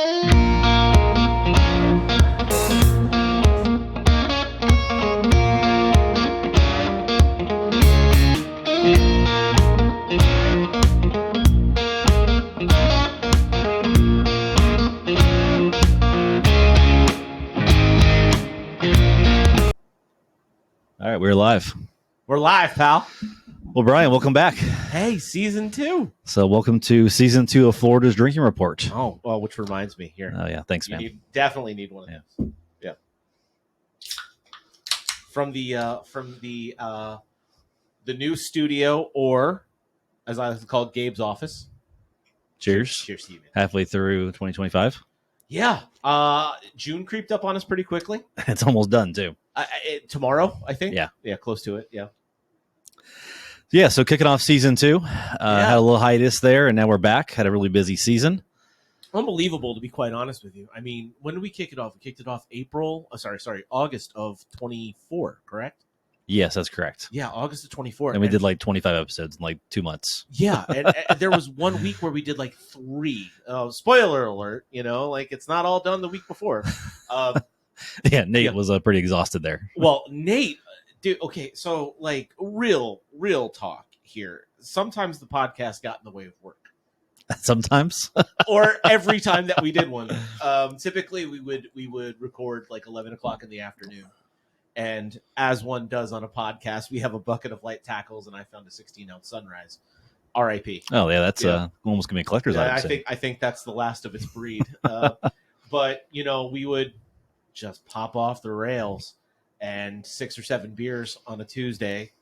All right, we're live. We're live, pal. Well, Brian, welcome back. Hey, season 2. So welcome to season 2 of Florida's Drinking Report. Oh, well, which reminds me here. Oh, yeah. Thanks, man. Definitely need one of those. Yeah. From the new studio, or as I like to call it, Gabe's office. Cheers. Cheers to you, man. Halfway through 2025. Yeah. June creeped up on us pretty quickly. It's almost done, too. Tomorrow, I think. Yeah. Yeah, close to it. Yeah. Yeah, so kicking off season 2. Had a little hiatus there, and now we're back. Had a really busy season. Unbelievable, to be quite honest with you. I mean, when did we kick it off? We kicked it off August of 24, correct? Yes, that's correct. Yeah, August of 24. And we did like 25 episodes in like 2 months. Yeah, and there was 1 week where we did like 3. Spoiler alert, like it's not all done the week before. Yeah, Nate was pretty exhausted there. Well, Nate, dude, okay, so like real talk here. Sometimes the podcast got in the way of work. Sometimes. Or every time that we did one. Typically we would record like 11 o'clock in the afternoon. And as one does on a podcast, we have a bucket of light tackles, and I found a 16-ounce Sunrise. R.I.P. Oh, yeah, that's almost going to be a collector's item. I think that's the last of its breed. But, we would just pop off the rails, and 6 or 7 beers on a Tuesday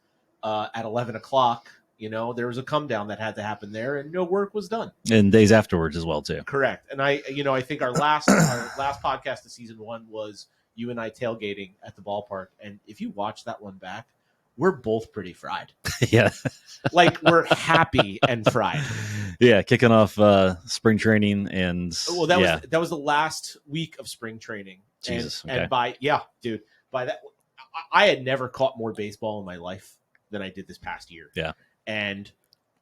at 11 o'clock. There was a come down that had to happen there, and no work was done. And days afterwards as well, too. Correct. And I think our last podcast of season 1 was you and I tailgating at the ballpark. And if you watch that one back, we're both pretty fried. Yeah. Like, we're happy and fried. Yeah, kicking off spring training, and that was the last week of spring training. Jesus. And by that, I had never caught more baseball in my life than I did this past year. Yeah. And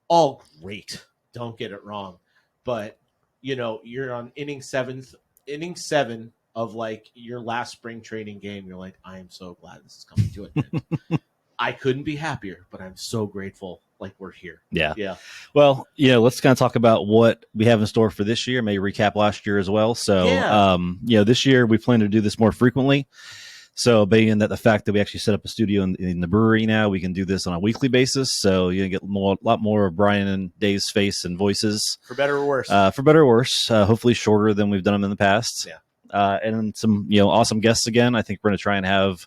all great. Don't get it wrong. But, you're on inning 7 of like your last spring training game. You're like, I am so glad this is coming to it, man. I couldn't be happier, but I'm so grateful. Like, we're here. Yeah. Yeah. Well, let's kind of talk about what we have in store for this year. Maybe recap last year as well. So, this year we plan to do this more frequently. So, being that the fact that we actually set up a studio in the brewery now, we can do this on a weekly basis. So, you get a lot more of Brian and Dave's face and voices. For better or worse. For better or worse. Hopefully shorter than we've done them in the past. Yeah. And some, awesome guests again. I think we're going to try and have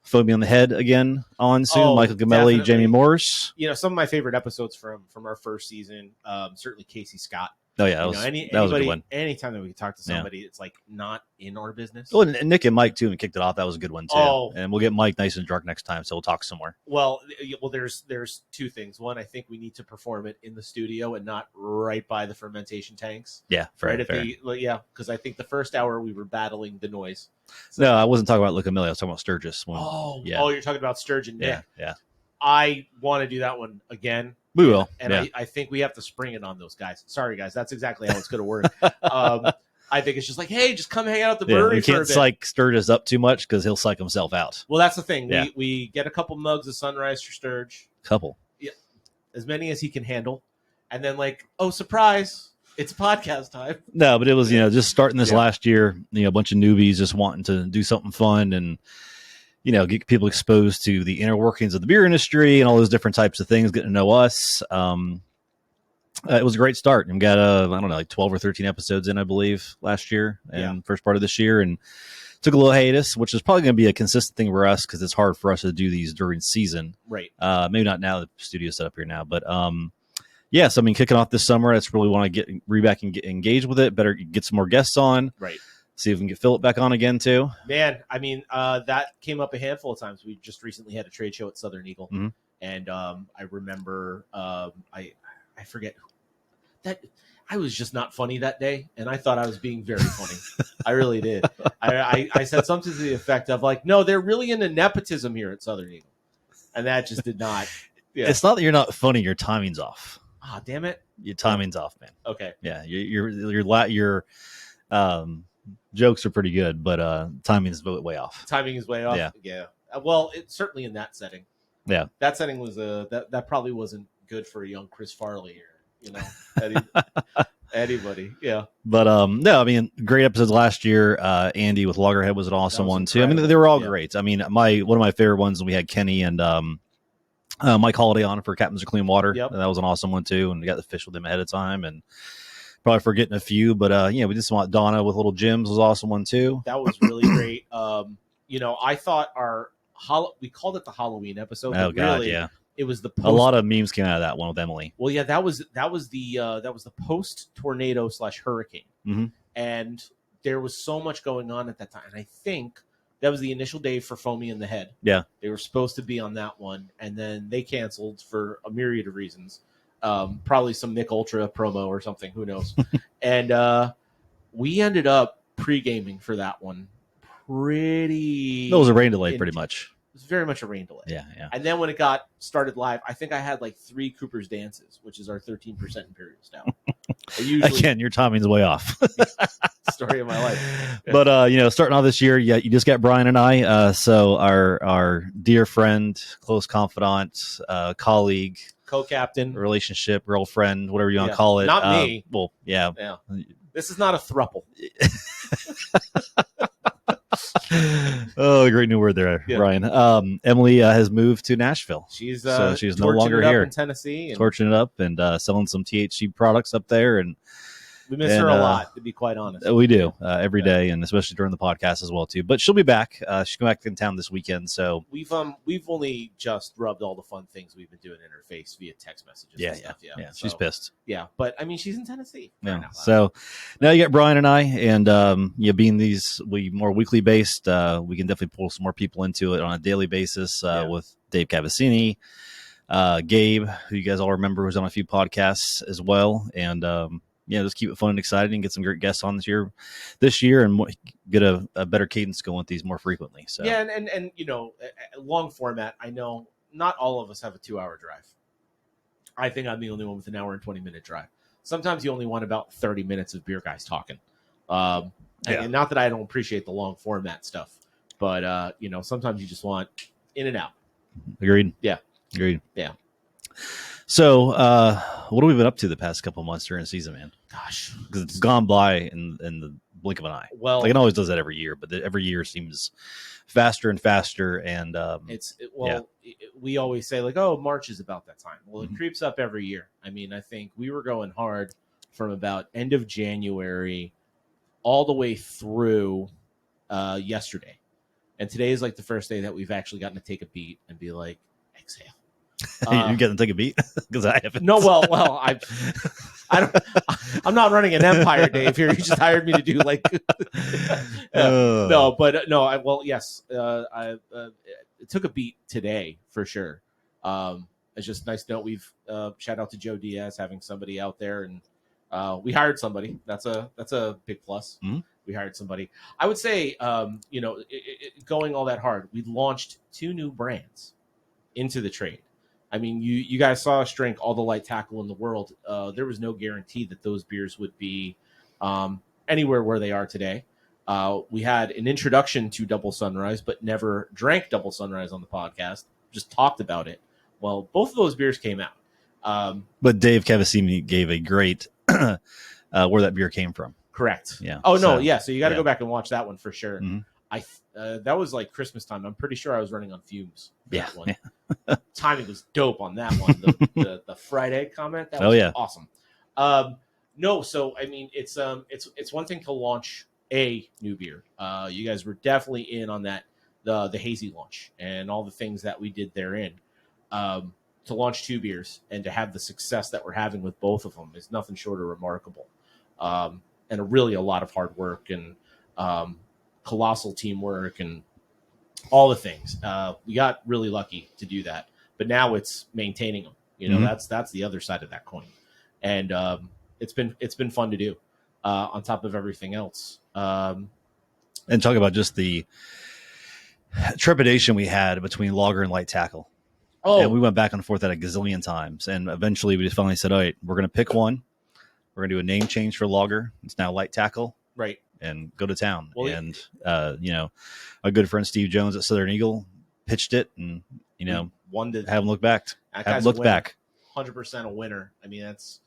Phobia on the Head again on soon. Michael Gamelli, definitely. Jamie Morris. Some of my favorite episodes from our first season, certainly Casey Scott. Oh, yeah. That was a good one. Anytime that we talk to somebody, it's like not in our business. Oh, and Nick and Mike, too, and kicked it off. That was a good one, too. Oh. And we'll get Mike nice and drunk next time, so we'll talk some more. Well, there's 2 things. One, I think we need to perform it in the studio and not right by the fermentation tanks. Yeah, fair. Because I think the first hour we were battling the noise. So, no, I wasn't talking about Luca Millie. I was talking about Sturgis. You're talking about Sturgeon Nick. Yeah. I want to do that one again. We will. And I think we have to spring it on those guys. Sorry, guys. That's exactly how it's going to work. I think it's just like, hey, just come hang out at the brewery we for a can't bit. Psych Sturgis up too much because he'll psych himself out. Well, that's the thing. Yeah. We get a couple mugs of Sunrise for Sturge. Couple. Yeah. As many as he can handle. And then surprise, it's podcast time. No, but it was, just starting this last year, a bunch of newbies just wanting to do something fun and, get people exposed to the inner workings of the beer industry and all those different types of things, getting to know us. It was a great start. And we got, 12 or 13 episodes in, I believe, last year and first part of this year. And took a little hiatus, which is probably going to be a consistent thing for us because it's hard for us to do these during season. Right. Maybe not now that the studio's set up here now, but so kicking off this summer, that's really want to get back and get engaged with it. Better get some more guests on. Right. See if we can get Philip back on again too. Man, I mean, that came up a handful of times. We just recently had a trade show at Southern Eagle, and I remember I forget that I was just not funny that day, and I thought I was being very funny. I really did. I said something to the effect of like, "No, they're really into nepotism here at Southern Eagle," and that just did not. Yeah. It's not that you're not funny; your timing's off. Ah, damn it! Your timing's off, man. Okay. Yeah, you're Jokes are pretty good, but timing is way off. Timing is way off. Yeah. Well, it's certainly in that setting. Yeah, that setting was that probably wasn't good for a young Chris Farley here. Anybody. Yeah. But no, I mean, great episodes last year. Andy with Loggerhead was an awesome one too. I mean, they were all great. I mean, one of my favorite ones, we had Kenny and Mike Holiday on for Captains of Clean Water. Yep. That was an awesome one too, and we got the fish with them ahead of time, and probably forgetting a few, but we did some Donna with Little Jim's was an awesome one too. That was really great. I thought we called it the Halloween episode. Oh God, yeah. It was the a lot of memes came out of that one with Emily. Well, yeah, that was the post tornado / hurricane, mm-hmm. and there was so much going on at that time. And I think that was the initial day for Foamy in the Head. Yeah, they were supposed to be on that one, and then they canceled for a myriad of reasons. Probably some Mick Ultra promo or something. Who knows? And we ended up pre-gaming for that one. It was a rain delay, pretty much. It was very much a rain delay. Yeah. And then when it got started live, I think I had like 3 Cooper's Dances, which is our 13% Imperial Stout. Again, your timing's way off. Story of my life. But starting off this year, you just got Brian and I. So our dear friend, close confidant, colleague, co-captain, relationship, girlfriend, whatever you want to call it. Not me. Well, yeah. This is not a throuple. Oh, a great new word there, Brian. Emily has moved to Nashville. She's no longer here in Tennessee, torching it up and selling some THC products up there. And we miss her a lot, to be quite honest. We do every day, and especially during the podcast as well too. But she'll be back. She's coming back in town this weekend. So we've only just rubbed all the fun things we've been doing in her face via text messages. Yeah, and stuff. Yeah. She's pissed. Yeah, but I mean, she's in Tennessee. Yeah. So now you got Brian and I, and being these more weekly based, we can definitely pull some more people into it on a daily basis with Dave Cavassini, Gabe, who you guys all remember was on a few podcasts as well, and just keep it fun and exciting and get some great guests on this year and get a better cadence going with these more frequently. So and long format. I know not all of us have a 2-hour drive. I think I'm the only one with an hour and 20-minute drive. Sometimes you only want about 30 minutes of beer guys talking. And not that I don't appreciate the long format stuff, but sometimes you just want in and out. Agreed. Yeah. Agreed. Yeah. So, what have we been up to the past couple of months during the season, man? Gosh, because it's gone by in the blink of an eye. Well, it always does that every year, but every year seems faster and faster. And we always say like, oh, March is about that time. Well, it creeps up every year. I mean, I think we were going hard from about end of January all the way through yesterday, and today is like the first day that we've actually gotten to take a beat and be like, exhale. You getting to take a beat? Because I haven't. No, well, I'm not running an empire, Dave. Here, you just hired me to do like. Yes. I took a beat today for sure. It's just nice to know we've shout out to Joe Diaz having somebody out there, and we hired somebody. That's a big plus. Mm-hmm. We hired somebody. I would say, going all that hard, we launched 2 new brands into the trade. I mean, you guys saw us drink all the light tackle in the world. There was no guarantee that those beers would be anywhere where they are today. We had an introduction to Double Sunrise, but never drank Double Sunrise on the podcast, just talked about it. Well, both of those beers came out. But Dave Cavassini gave a great where that beer came from. Correct. Yeah. Oh, no, yeah. So you got to go back and watch that one for sure. Mm-hmm. That was like Christmas time. I'm pretty sure I was running on fumes for that one. Yeah. Timing was dope on that one. The Friday comment, that was awesome. No, so I mean, it's one thing to launch a new beer. You guys were definitely in on that the hazy launch and all the things that we did therein. To launch 2 beers and to have the success that we're having with both of them is nothing short of remarkable, and a lot of hard work and colossal teamwork and all the things. We got really lucky to do that, but now it's maintaining them. Mm-hmm. That's the other side of that coin, and it's been fun to do on top of everything else. And talk about just the trepidation we had between lager and light tackle. Oh, and we went back and forth at a gazillion times, and eventually we just finally said, all right, we're going to pick one. We're going to do a name change for lager. It's now light tackle. Right. and go to town. Well, And a good friend Steve Jones at Southern Eagle pitched it, and haven't looked back. Haven't looked back. 100% a winner. I mean, that's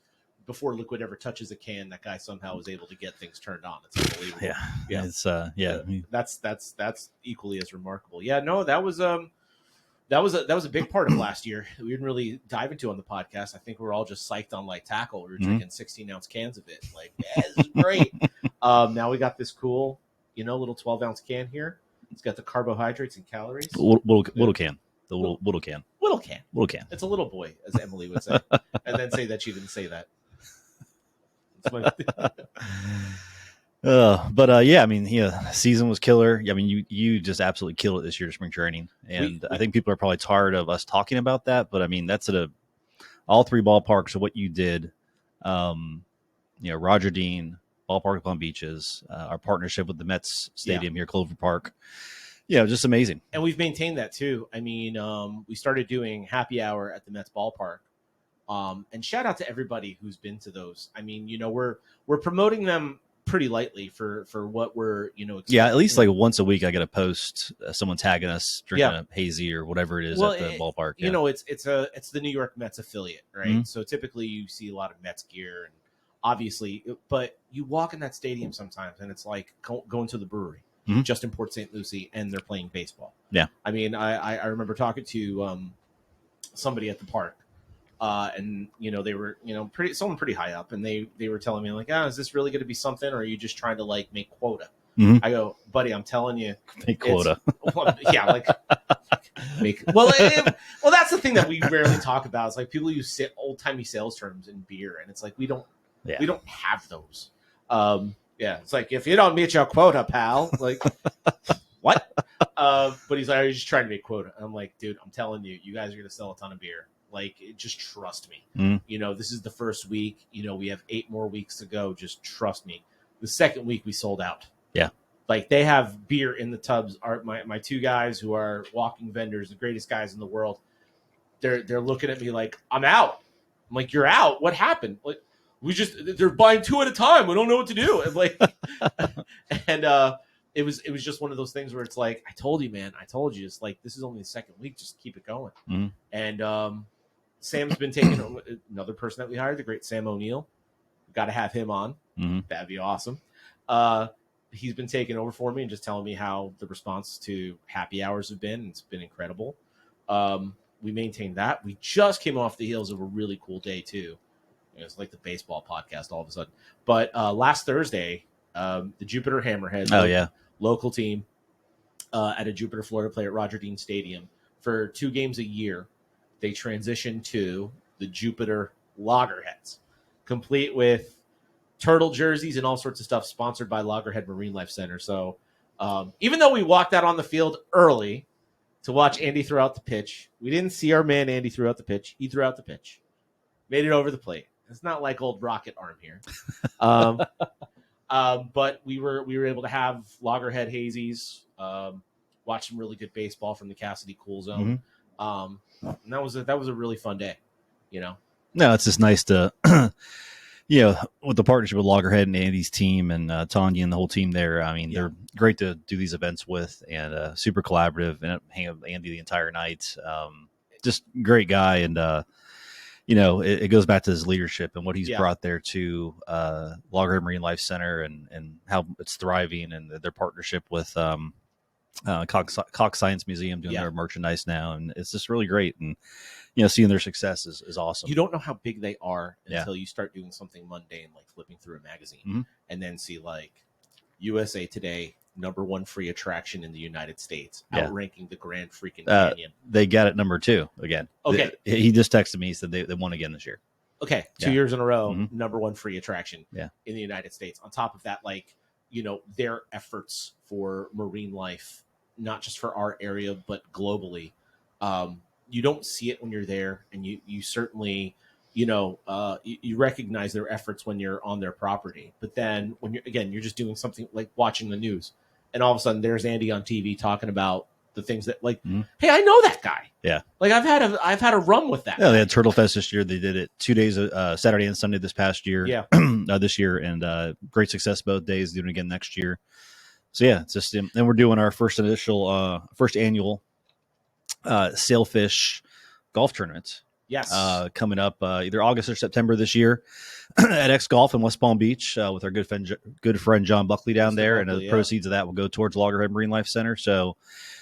before liquid ever touches a can. That guy somehow was able to get things turned on. It's unbelievable. Yeah. It's That's equally as remarkable. Yeah, no, that was a big part of last year. We didn't really dive into on the podcast. I think we're all just psyched on light tackle. We were drinking 16-ounce cans of it. Like, yeah, this is great. Now we got this cool, little 12-ounce can here. It's got the carbohydrates and calories. Little can. The little can. Little can. Little can. It's a little boy, as Emily would say, and then say that she didn't say that. Season was killer. I mean, you just absolutely killed it this year to spring training, and I think people are probably tired of us talking about that. But I mean, that's at all three ballparks of what you did. Roger Dean Ballpark, Palm Beaches, our partnership with the Mets Stadium here, Clover Park. Just amazing. And we've maintained that too. I mean, we started doing happy hour at the Mets Ballpark. And shout out to everybody who's been to those. I mean, we're promoting them pretty lightly for what we're, at least like once a week I get a post, someone tagging us drinking a hazy or whatever it is at the ballpark. It's the New York Mets affiliate, right? Mm-hmm. So typically you see a lot of Mets gear, and obviously, but you walk in that stadium sometimes and it's like going to the brewery, just in Port St. Lucie, and they're playing baseball. Yeah. I mean, I remember talking to somebody at the park. And they were someone pretty high up, and they were telling me like, is this really going to be something, or are you just trying to like make quota? Mm-hmm. I go, buddy, I'm telling you, make quota. That's the thing that we rarely talk about. It's like people use old timey sales terms in beer, and it's like we don't have those. It's like, if you don't meet your quota, pal, like what? But he's like, are you just trying to make quota? And I'm like, dude, I'm telling you, you guys are going to sell a ton of beer. Like, just trust me. This is the first week. We have 8 more weeks to go. Just trust me. The second week, we sold out. Yeah. Like, they have beer in the tubs. My 2 guys who are walking vendors, the greatest guys in the world, they're looking at me like, I'm out. I'm like, you're out? What happened? Like, they're buying 2 at a time. We don't know what to do. And like, it was just one of those things where it's like, I told you, man. I told you. It's like, this is only the second week. Just keep it going. Mm-hmm. And Sam's been taking another person that we hired, the great Sam O'Neill. Got to have him on. Mm-hmm. That'd be awesome. He's been taking over for me and just telling me how the response to happy hours have been. It's been incredible. We maintained that. We just came off the heels of a really cool day too. It's like the baseball podcast all of a sudden. But last Thursday, the Jupiter Hammerheads, local team at a Jupiter, Florida, play at Roger Dean Stadium for 2 games a year. They transitioned to the Jupiter Loggerheads, complete with turtle jerseys and all sorts of stuff, sponsored by Loggerhead Marine Life Center. So even though we walked out on the field early to watch Andy throw out the pitch, we didn't see our man Andy throw out the pitch. He threw out the pitch, made it over the plate. It's not like old Rocket Arm here. But we were able to have Loggerhead hazies, watch some really good baseball from the Cassidy Cool Zone. And that was a really fun day, No, it's just nice to, with the partnership with Loggerhead and Andy's team and Tanya and the whole team there. I mean, they're great to do these events with, and super collaborative, and hang out with Andy the entire night. Just great guy. And, it goes back to his leadership and what he's brought there to Loggerhead Marine Life Center, and how it's thriving, and their partnership with Cox Science Museum doing their merchandise now, and it's just really great. And seeing their success is awesome. You don't know how big they are until you start doing something mundane like flipping through a magazine, and then see like USA Today #1 free attraction in the United States, outranking the Grand freaking Canyon. They got it #2 again. Okay, he just texted me. He said they won again this year. Okay, 2 years in a row, #1 free attraction in the United States. On top of that, like, their efforts for marine life, not just for our area, but globally. You don't see it when you're there, and you certainly, you recognize their efforts when you're on their property. But then when you're just doing something like watching the news, and all of a sudden there's Andy on TV talking about the things that like, Mhm. hey, I know that guy. Yeah. Like I've had a rum with that. Yeah, they had Turtle Fest this year. They did it 2 days, Saturday and Sunday this past year. Yeah. This year, and great success both days. Doing it again next year. So yeah, it's just, and we're doing our first annual Sailfish golf tournament. Yes. Coming up either August or September this year at X Golf in West Palm Beach with our good friend John Buckley down there, and the proceeds of that will go towards Loggerhead Marine Life Center. So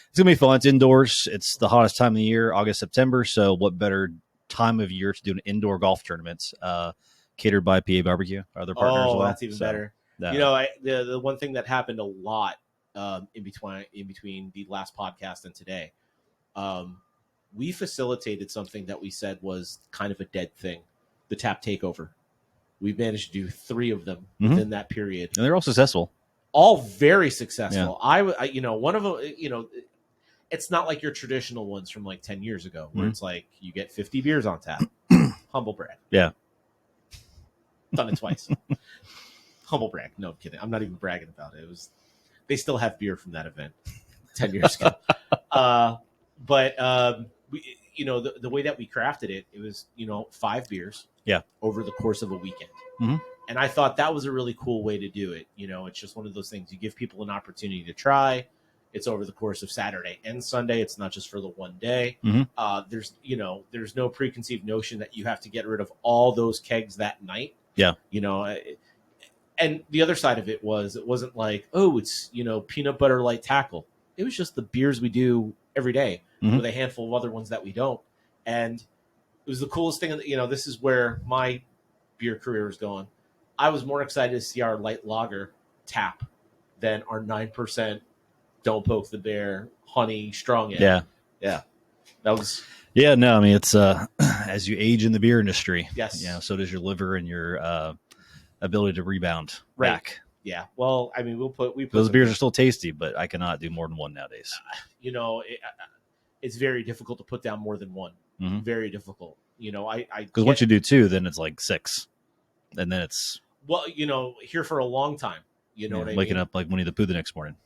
it's gonna be fun. It's indoors. It's the hottest time of the year, August, September. So what better time of year to do an indoor golf tournament catered by PA Barbecue, our other partner as well. That's even better. The one thing that happened a lot in between the last podcast and today, we facilitated something that we said was kind of a dead thing, the tap takeover. We've managed to do 3 of them within that period, and they're all successful. All very successful. Yeah. I one of them, it's not like your traditional ones from like 10 years ago where it's like you get 50 beers on tap. Humble brag. Yeah. Done it twice. Humble brag. No, I'm kidding. I'm not even bragging about it. They still have beer from that event 10 years ago. But we, the way that we crafted it, it was, 5 beers over the course of a weekend. Mm-hmm. And I thought that was a really cool way to do it. It's just one of those things. You give people an opportunity to try. It's over the course of Saturday and Sunday. It's not just for the one day. Mm-hmm. There's no preconceived notion that you have to get rid of all those kegs that night. Yeah. And the other side of it wasn't like, oh, it's, peanut butter light tackle. It was just the beers we do every day with a handful of other ones that we don't. And it was the coolest thing. This is where my beer career is going. I was more excited to see our light lager tap than our 9% Don't Poke the Bear honey strong ale. Yeah. That was. Yeah, no, I mean, it's as you age in the beer industry. Yes. So does your liver and your ability to rebound back. Yeah. Well, I mean, those beers are still tasty, but I cannot do more than one nowadays. It's very difficult to put down more than one. Mm-hmm. Very difficult. Because once you do 2, then it's like 6, and then it's here for a long time. You know what I mean? Waking up like Winnie the Pooh the next morning.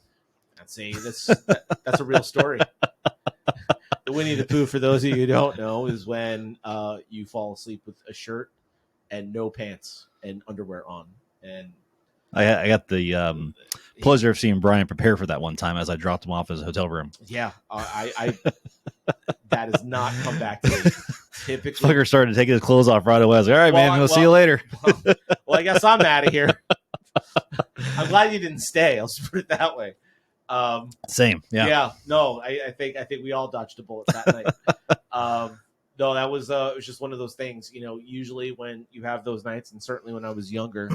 That's a real story. The Winnie the Pooh, for those of you who don't know, is when you fall asleep with a shirt and no pants and underwear on. And I got the pleasure of seeing Brian prepare for that one time as I dropped him off at his hotel room. Yeah, I that has not come back to me. Typically, Fucker started taking his clothes off right away. I was like, all right, man, we'll see you later. Well, I guess I'm out of here. I'm glad you didn't stay. I'll just put it that way. Same. Yeah. Yeah. No, I think we all dodged a bullet that night. No, that was it was just one of those things. Usually when you have those nights, and certainly when I was younger,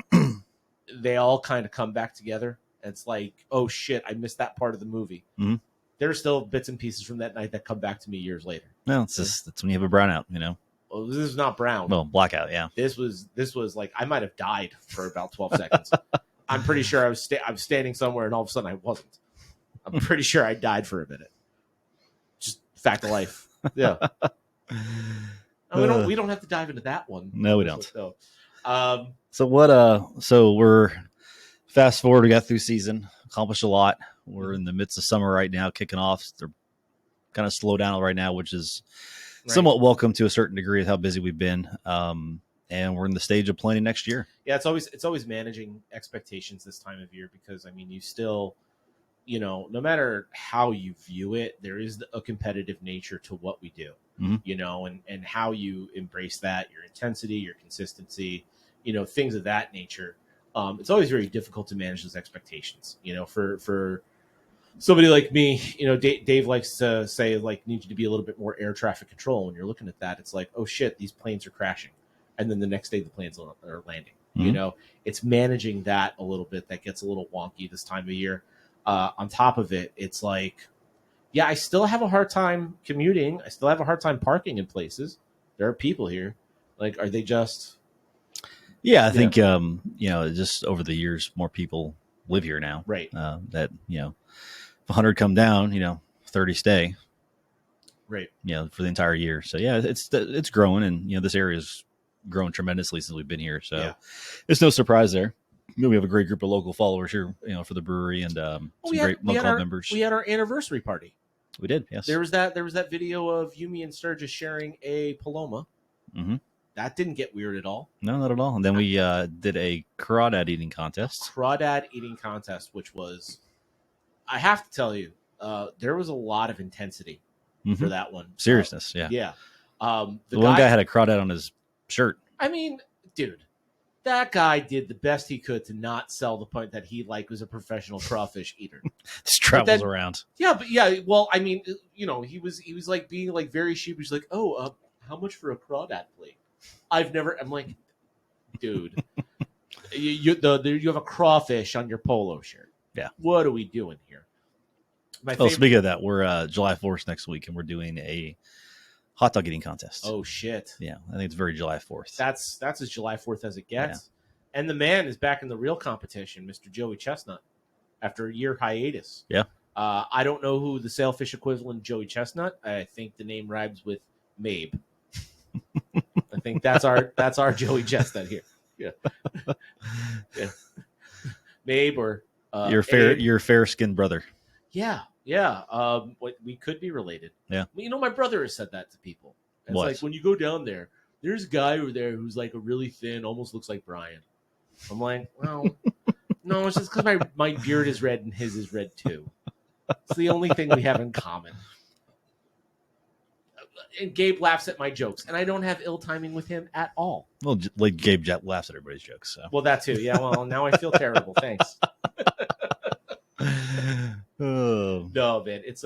they all kind of come back together. It's like, oh shit, I missed that part of the movie. Mm-hmm. There are still bits and pieces from that night that come back to me years later. No, that's when you have a brownout. Well, this is not brown. Well, blackout. Yeah. This was like I might have died for about 12 seconds. I'm pretty sure I was standing somewhere, and all of a sudden I wasn't. I'm pretty sure I died for a minute. Just fact of life. Yeah. We don't have to dive into that one. No, we don't. So So we're fast forward. We got through season, accomplished a lot. We're in the midst of summer right now, kicking off. They're kind of slow down right now, which is somewhat welcome to a certain degree of how busy we've been. And we're in the stage of planning next year. Yeah, it's always managing expectations this time of year, because I mean, you still, no matter how you view it, there is a competitive nature to what we do. Mm-hmm. And how you embrace that, your intensity, your consistency, things of that nature. It's always very difficult to manage those expectations. For somebody like me, Dave likes to say, like, need you to be a little bit more air traffic control. When you're looking at that, it's like, oh shit, these planes are crashing. And then the next day the planes are landing. Mm-hmm. It's managing that a little bit that gets a little wonky this time of year. On top of it, it's like, yeah, I still have a hard time commuting. I still have a hard time parking in places. There are people here. Like, are they just... Yeah, I think, just over the years, more people live here now. Right. That, if 100 come down, 30 stay. Right. For the entire year. So, yeah, it's growing, and, this area's grown tremendously since we've been here. So it's no surprise there. We have a great group of local followers here, for the brewery, and some great club members. We had our anniversary party. We did, yes. There was that video of Yumi and Sturgis sharing a Paloma. Mm-hmm. That didn't get weird at all. No, not at all. And then we did a crawdad eating contest. Crawdad eating contest, which was, I have to tell you, there was a lot of intensity for that one. Seriousness, yeah. Yeah. The one guy had a crawdad on his shirt. I mean, dude, that guy did the best he could to not sell the point that he was a professional crawfish eater. Just travels around. Yeah, but yeah, well, I mean, he was like being like very sheepish, like, oh, how much for a crawdad plate? I'm like, dude, you have a crawfish on your polo shirt. Yeah. What are we doing here? Speaking of that, we're July 4th next week, and we're doing a hot dog eating contest. Oh, shit. Yeah, I think it's very July 4th. That's as July 4th as it gets. Yeah. And the man is back in the real competition, Mr. Joey Chestnut, after a year hiatus. Yeah. I don't know who the Sailfish equivalent of Joey Chestnut. I think the name rhymes with Mabe. I think that's our Joey Chestnut here. Yeah. Yeah. Mabe or your fair skinned brother. Yeah. We could be related. Yeah. My brother has said that to people. It's like when you go down there's a guy over there who's like a really thin, almost looks like Brian. I'm like, well, no, it's just because my beard is red and his is red too. It's the only thing we have in common. And Gabe laughs at my jokes, and I don't have ill timing with him at all. Well, like Gabe laughs at everybody's jokes. So. Well, that too. Yeah. Well, now I feel terrible. Thanks. Oh. No, man. It's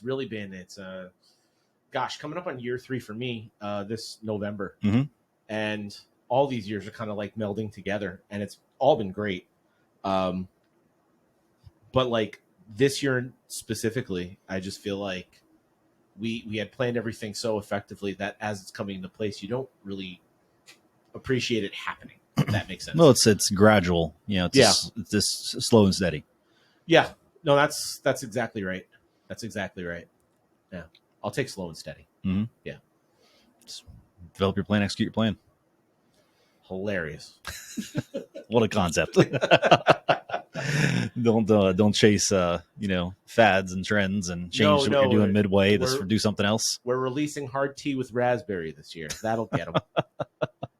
really been coming up on year 3 for me this November, and all these years are kind of like melding together, and it's all been great. But like this year specifically, I just feel like we had planned everything so effectively that as it's coming into place, you don't really appreciate it happening. If that makes sense. Well, it's gradual. It's just slow and steady. Yeah. No, that's exactly right. That's exactly right. Yeah. I'll take slow and steady. Mm-hmm. Yeah. Just develop your plan, execute your plan. Hilarious. What a concept. Don't chase fads and trends and change what you're doing midway. Do something else. We're releasing hard tea with raspberry this year. That'll get them.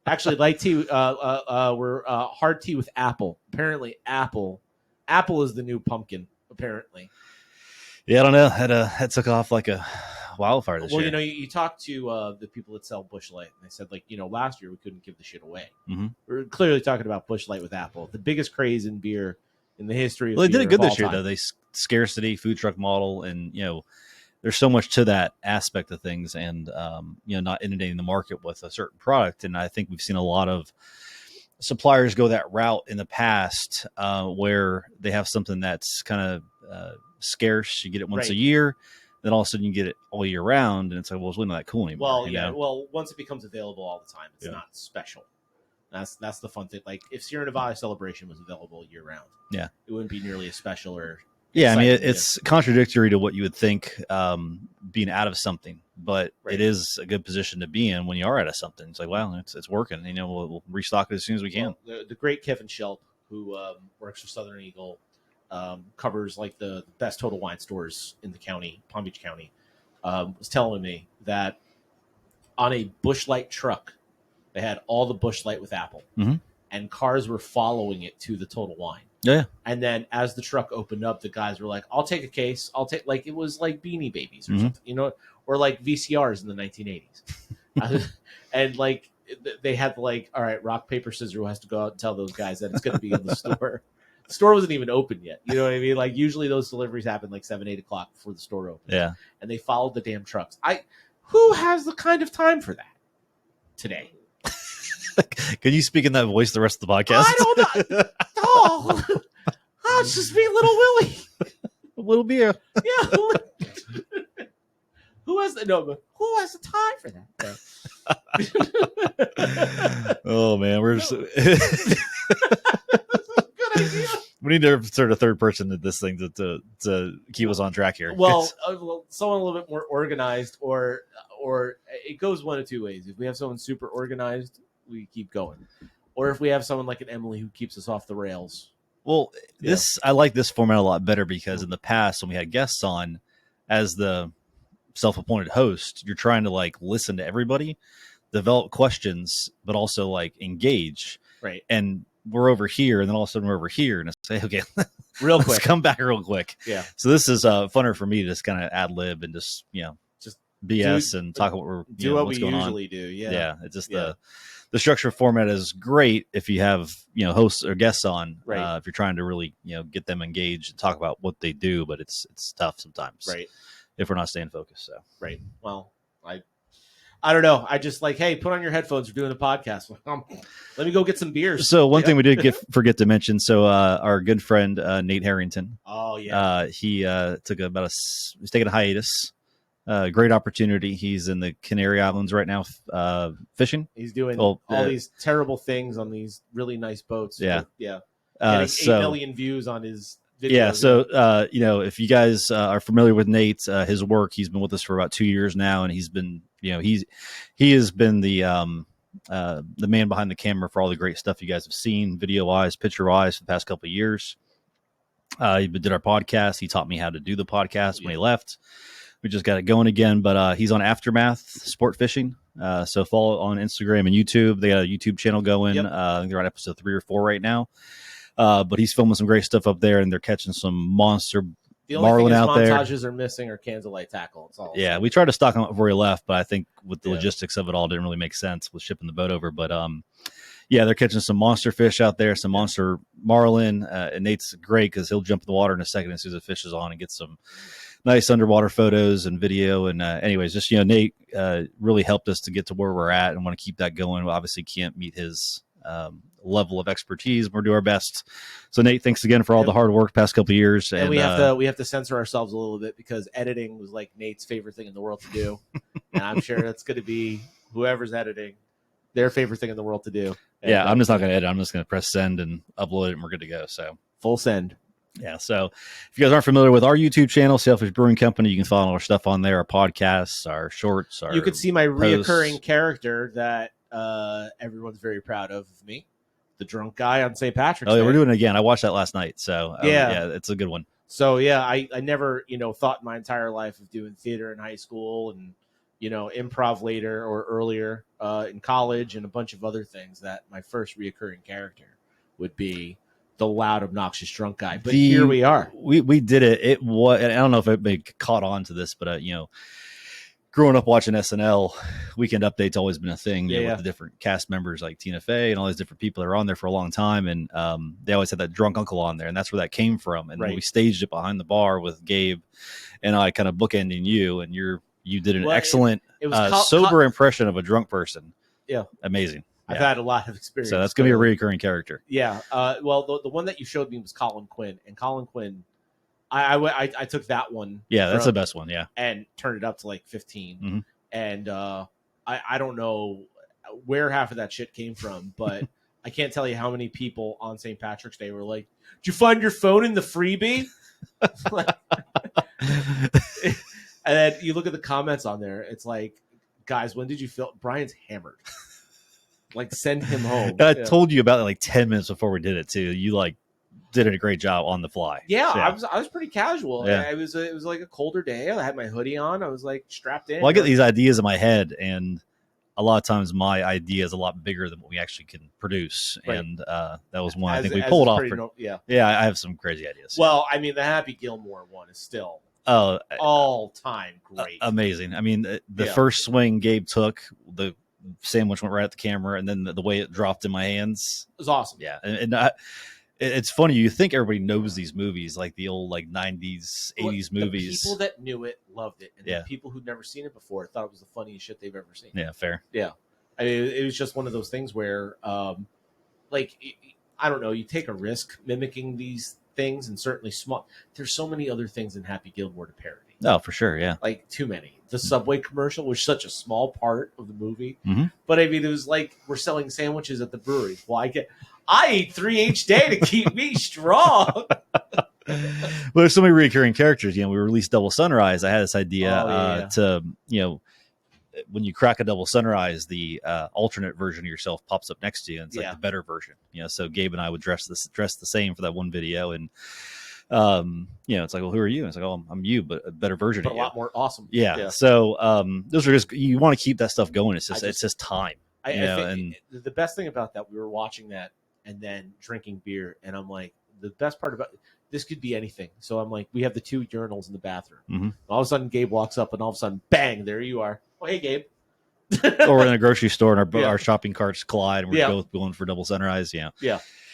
Actually, light tea. We're hard tea with apple. Apparently, apple is the new pumpkin. Apparently. Yeah, I don't know. That took off like a wildfire this year. Well, you talk to the people that sell Busch Light, and they said, last year we couldn't give the shit away. Mm-hmm. We're clearly talking about Busch Light with apple, the biggest craze in beer in the history of beer. Well, they did it good this year, though. They scarcity, food truck model, and there's so much to that aspect of things, and not inundating the market with a certain product. And I think we've seen a lot of suppliers go that route in the past, where they have something that's kind of scarce. You get it once a year, then all of a sudden you get it all year round, and it's like, well, it's really not that cool anymore. Well, yeah. Well, once it becomes available all the time, it's not special. That's the fun thing. Like if Sierra Nevada Celebration was available year round, it wouldn't be nearly as special or. Yeah, I mean, it's contradictory to what you would think being out of something, but it is a good position to be in when you are out of something. It's like, well, it's working. We'll restock it as soon as we can. Well, the great Kevin Shelp, who works for Southern Eagle, covers like the best Total Wine stores in the county, Palm Beach County, was telling me that on a Busch Light truck, they had all the Busch Light with apple, and cars were following it to the Total Wine. Yeah. And then as the truck opened up, the guys were like, I'll take a case. I'll take, it was like Beanie Babies or something, or like VCRs in the 1980s. And they had all right, rock, paper, scissors, who has to go out and tell those guys that it's going to be in the store. The store wasn't even open yet. You know what I mean? Like usually those deliveries happen 7, 8 o'clock before the store opens. Yeah. And they followed the damn trucks. Who has the kind of time for that today? Can you speak in that voice the rest of the podcast? I don't know. Oh, I'll just be Little Willie. A little beer. Yeah. Who has the time for that? Oh man, we're just... Good idea. We need to insert a third person in this thing to keep us on track here. Well, someone a little bit more organized, or it goes one of two ways. If we have someone super organized, we keep going. Or if we have someone like an Emily who keeps us off the rails, Well, I like this format a lot better because in the past when we had guests on, as the self-appointed host, you're trying to like listen to everybody, develop questions, but also like engage. Right. And we're over here, and then all of a sudden we're over here, and I say, okay, real quick, let's come back real quick. Yeah. So this is funner for me to just kind of ad lib and just BS and talk about what do what what's we going usually on. do. Yeah. Yeah. It's just the structure format is great if you have hosts or guests on. Right. If you're trying to really get them engaged and talk about what they do, but it's tough sometimes. Right. If we're not staying focused. So right. Well, I don't know. I just like, hey, put on your headphones. We're doing a podcast. Let me go get some beers. So one thing we did forget to mention. So our good friend Nate Harrington. Oh yeah. He took he's taking a hiatus. Great opportunity. He's in the Canary Islands right now, fishing. He's doing all these terrible things on these really nice boats. Yeah, yeah. Getting 8 million views on his videos. Yeah, so if you guys are familiar with Nate, his work, he's been with us for about 2 years now, and he's been, he has been the man behind the camera for all the great stuff you guys have seen, video wise, picture wise, for the past couple of years. He did our podcast. He taught me how to do the podcast when he left. We just got it going again, but he's on Aftermath Sport Fishing. So follow on Instagram and YouTube. They got a YouTube channel going. Yep. I think they're on episode 3 or 4 right now. But he's filming some great stuff up there, and they're catching some monster marlin out there. The montages are missing are cans of light tackle. It's all. Yeah, we tried to stock them up before he left, but I think with the logistics of it all, it didn't really make sense with shipping the boat over. But they're catching some monster fish out there, some monster marlin. And Nate's great because he'll jump in the water in a second as soon as the fish is on and get some nice underwater photos and video. And anyways, just Nate really helped us to get to where we're at, and want to keep that going. We obviously can't meet his level of expertise. We'll do our best. So Nate, thanks again for all the hard work past couple of years. And we have to censor ourselves a little bit because editing was like Nate's favorite thing in the world to do. And I'm sure that's going to be whoever's editing their favorite thing in the world to do. And, I'm just not going to edit. I'm just going to press send and upload it, and we're good to go. So full send. Yeah. So if you guys aren't familiar with our YouTube channel, Sailfish Brewing Company, you can follow our stuff on there, our podcasts, our shorts. You could see my reoccurring character that everyone's very proud of me. The drunk guy on St. Patrick's Day. We're doing it again. I watched that last night. So it's a good one. So I never, thought in my entire life of doing theater in high school and, improv later or earlier in college and a bunch of other things that my first reoccurring character would be the loud, obnoxious drunk guy. But here we are. We did it. It was, and I don't know if it caught on to this, but growing up watching SNL, Weekend Update's always been a thing with the different cast members like Tina Fey and all these different people that are on there for a long time. And they always had that drunk uncle on there, and that's where that came from. And when we staged it behind the bar with Gabe and I kind of bookending you, and you did an excellent sober impression of a drunk person. Yeah. Amazing. I've had a lot of experience. So that's going to be a recurring character. Yeah. Well, the one that you showed me was Colin Quinn. And Colin Quinn, I took that one. Yeah, that's the best one. Yeah. And turned it up to like 15. Mm-hmm. And I don't know where half of that shit came from, but I can't tell you how many people on St. Patrick's Day were like, "Did you find your phone in the freebie?" And then you look at the comments on there. It's like, guys, when did you feel Brian's hammered? Like, send him home. I told you about it like 10 minutes before we did it too. You did a great job on the fly. Yeah, so, I was pretty casual. Yeah. It was like a colder day. I had my hoodie on. I was like strapped in. Well, I get these ideas in my head, and a lot of times my idea is a lot bigger than what we actually can produce. Right. And that was one I think we pulled off. Yeah, I have some crazy ideas. Well, I mean, the Happy Gilmore one is still all time great, amazing. I mean, the first swing Gabe took, the sandwich went right at the camera, and then the way it dropped in my hands, it was awesome. Yeah, and it's funny. You think everybody knows these movies, like the old 90s, 80s movies. The people that knew it loved it, and the people who'd never seen it before thought it was the funniest shit they've ever seen. Yeah, fair. Yeah, I mean, it was just one of those things where, I don't know, you take a risk mimicking these things, and certainly small. There's so many other things in Happy Gilmore to parody. Oh, for sure, yeah. Like, too many. The Subway commercial was such a small part of the movie. Mm-hmm. But, I mean, it was like we're selling sandwiches at the brewery. Well, I eat 3 each day to keep me strong. Well, there's so many recurring characters. We released Double Sunrise. I had this idea to, when you crack a double sunrise, the alternate version of yourself pops up next to you, and it's like the better version. So Gabe and I would dress the same for that one video, and it's like, well, who are you? And it's like, oh, I'm you, but a better version but of a lot more awesome. Yeah. So those are just, you want to keep that stuff going. It's just time. I think the best thing about that, we were watching that and then drinking beer, and I'm like, the best part about this could be anything. So I'm like, we have the 2 urinals in the bathroom. Mm-hmm. All of a sudden, Gabe walks up, and all of a sudden, bang, there you are. Oh, hey, Gabe. Or we're in a grocery store, and our shopping carts collide, and we're both going for double sunrise. Yeah.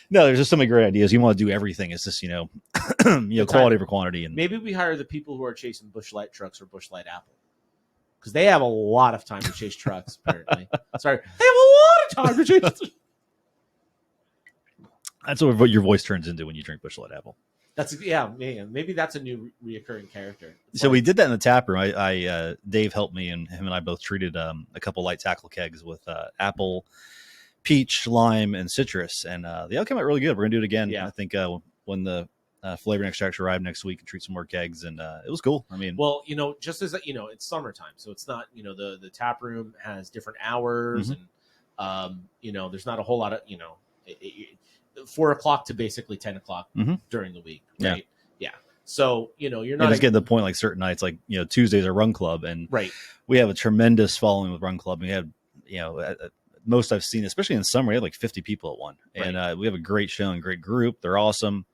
No, there's just so many great ideas. You want to do everything. It's just quality over quantity. And maybe we hire the people who are chasing Busch Light trucks or Busch Light Apple, because they have a lot of time to chase trucks. Apparently, sorry, they have a lot of time to chase. That's what your voice turns into when you drink Busch Light Apple. Man. Maybe that's a new reoccurring character. So we did that in the tap room. I Dave helped me, and him and I both treated a couple light tackle kegs with apple, peach, lime, and citrus, and they all came out really good. We're gonna do it again. I think when the flavoring extracts arrive next week, and treat some more kegs, and it was cool. I mean, well, just as it's summertime, so it's not the tap room has different hours, and there's not a whole lot of 4 o'clock to basically 10 o'clock during the week, right? Yeah. So you're not just getting to the point, like certain nights, like Tuesdays are Run Club, and we have a tremendous following with Run Club. We had most I've seen, especially in summer, we had like 50 people at one, and we have a great show and great group. They're awesome.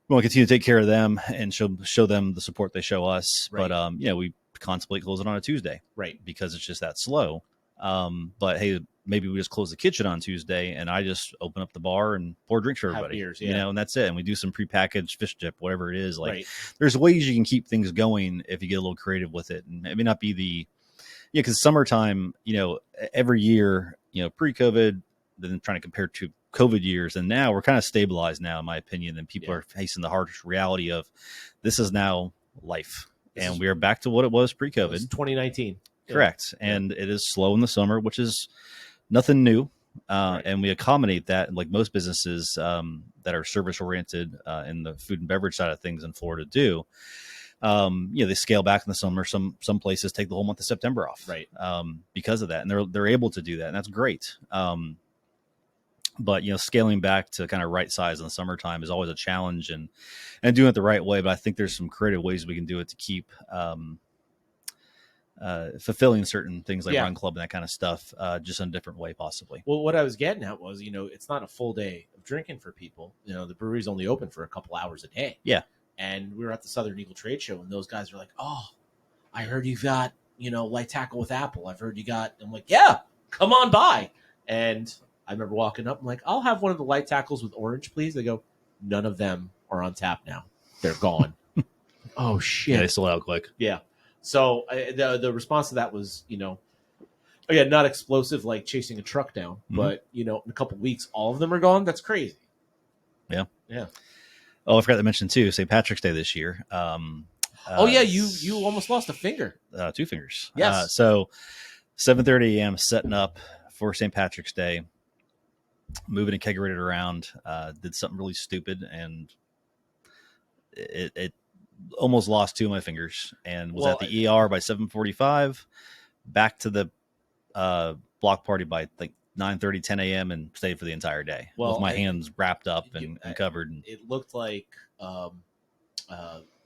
We want to continue to take care of them and show them the support they show us. But we contemplate closing on a Tuesday, because it's just that slow. But hey, maybe we just close the kitchen on Tuesday, and I just open up the bar and pour drinks for everybody. Beers, and that's it. And we do some prepackaged fish dip, whatever it is. Like, there's ways you can keep things going if you get a little creative with it. And it may not be the because summertime, every year, pre-COVID, then trying to compare to COVID years, and now we're kind of stabilized now, in my opinion, and people are facing the harsh reality of this is now life, and we are back to what it was pre-COVID. It was 2019. Correct. And it is slow in the summer, which is nothing new. And we accommodate that, like most businesses that are service oriented in the food and beverage side of things in Florida do. They scale back in the summer. Some places take the whole month of September off, because of that, and they're able to do that, and that's great. But scaling back to kind of right size in the summertime is always a challenge, and doing it the right way. But I think there's some creative ways we can do it to keep fulfilling certain things like Run Club and that kind of stuff, just in a different way, possibly. Well, what I was getting at was, it's not a full day of drinking for people. The brewery's only open for a couple hours a day. Yeah. And we were at the Southern Eagle Trade Show, and those guys were like, "Oh, I heard you've got, light tackle with apple. I've heard you got." I'm like, "Yeah, come on by." And I remember walking up. I'm like, "I'll have one of the light tackles with orange, please." They go, "None of them are on tap now. They're gone." Oh shit! Yeah, they sold out quick. Yeah. So the response to that was, again, not explosive like chasing a truck down, but in a couple of weeks, all of them are gone. That's crazy. Yeah. Yeah. Oh, I forgot to mention too, St. Patrick's Day this year. You almost lost a finger. 2 fingers. Yes. So 7:30 a.m. setting up for St. Patrick's Day, moving and kegerated around, did something really stupid, and it almost lost 2 of my fingers, and was at the ER by 7:45, back to the block party by like 9:30, 10 a.m. and stayed for the entire day with my hands wrapped up and covered. It looked like,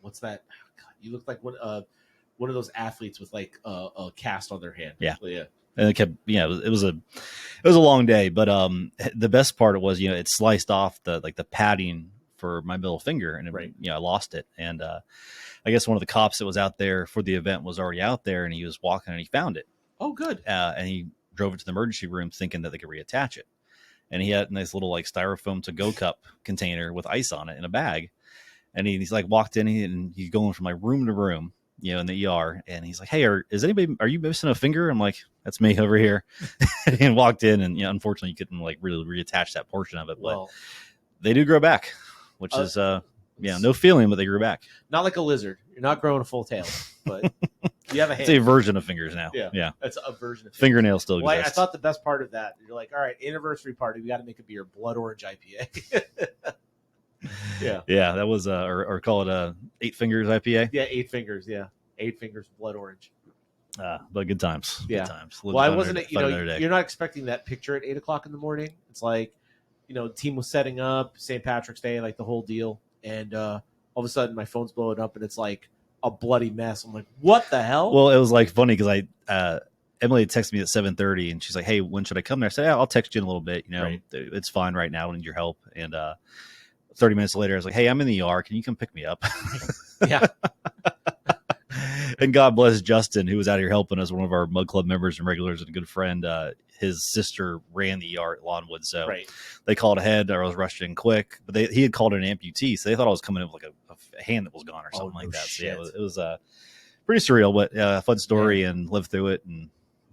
what's that? God, you looked like one of those athletes with like a cast on their hand. Yeah. Yeah. And it kept, it was a long day, but the best part was, it sliced off the padding for my middle finger, and I lost it. And I guess one of the cops that was out there for the event was already out there, and he was walking and he found it. Oh, good. And he drove it to the emergency room thinking that they could reattach it. And he had a nice little like styrofoam to-go cup container with ice on it in a bag. And he's like walked in, and he's going from like room to room, in the ER. And he's like, "Hey, are you missing a finger?" I'm like, "That's me over here." And walked in, and unfortunately you couldn't like really reattach that portion of it, but they do grow back, which is no feeling, but they grew back. Not like a lizard. You're not growing a full tail, but you have a hand. It's a version of fingers now. Yeah. That's a version of fingernails still exist. I thought the best part of that, you're like, all right, anniversary party, we got to make a beer, blood orange IPA. Yeah, that was or call it a 8 Fingers IPA. Yeah, 8 Fingers. Yeah, 8 Fingers blood orange. But good times. Yeah. Good times. Well, I wasn't. You're not expecting that picture at 8:00 in the morning. It's like, the team was setting up St. Patrick's Day, like the whole deal, and all of a sudden my phone's blowing up, and it's like a bloody mess. I'm like, what the hell? Well, it was like funny because Emily texted me at 7:30, and she's like, "Hey, when should I come there?" I said, "Yeah, I'll text you in a little bit. Right. It's fine right now. I need your help." And 30 minutes later, I was like, "Hey, I'm in the ER. Can you come pick me up?" Yeah. And God bless Justin, who was out here helping us, one of our Mug Club members and regulars and a good friend. His sister ran the ER at Lawnwood, so they called ahead. I was rushed in quick, but he had called an amputee, so they thought I was coming in with like a hand that was gone or something like that. Shit. So yeah, it was pretty surreal, but a fun story, and lived through it. And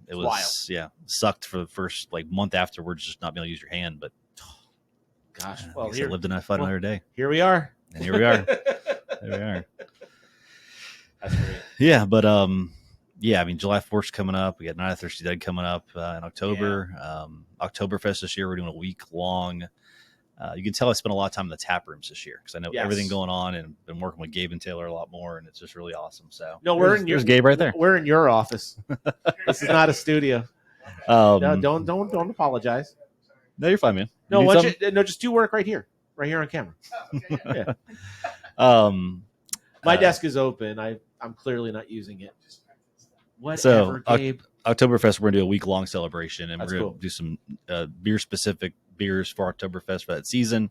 it was wild. Sucked for the first month afterwards, just not being able to use your hand. But gosh, I lived and I fight another day. Here we are. And here we are. There we are. That's great. Yeah, but I mean, July 4th's coming up. We got Night of the Thirsty Dead coming up in October. Yeah. Oktoberfest this year, we're doing a week long. You can tell I spent a lot of time in the tap rooms this year because I know everything going on, and been working with Gabe and Taylor a lot more, and it's just really awesome. So there's Gabe right there. We're in your office. This is not a studio. No, don't apologize. No, you're fine, man. Just do work right here on camera. Okay. Yeah. My desk is open. I'm clearly not using it. Whatever, Gabe. Oktoberfest, we're going to do a week-long celebration, and That's we're going to do some beer-specific beers for Oktoberfest for that season.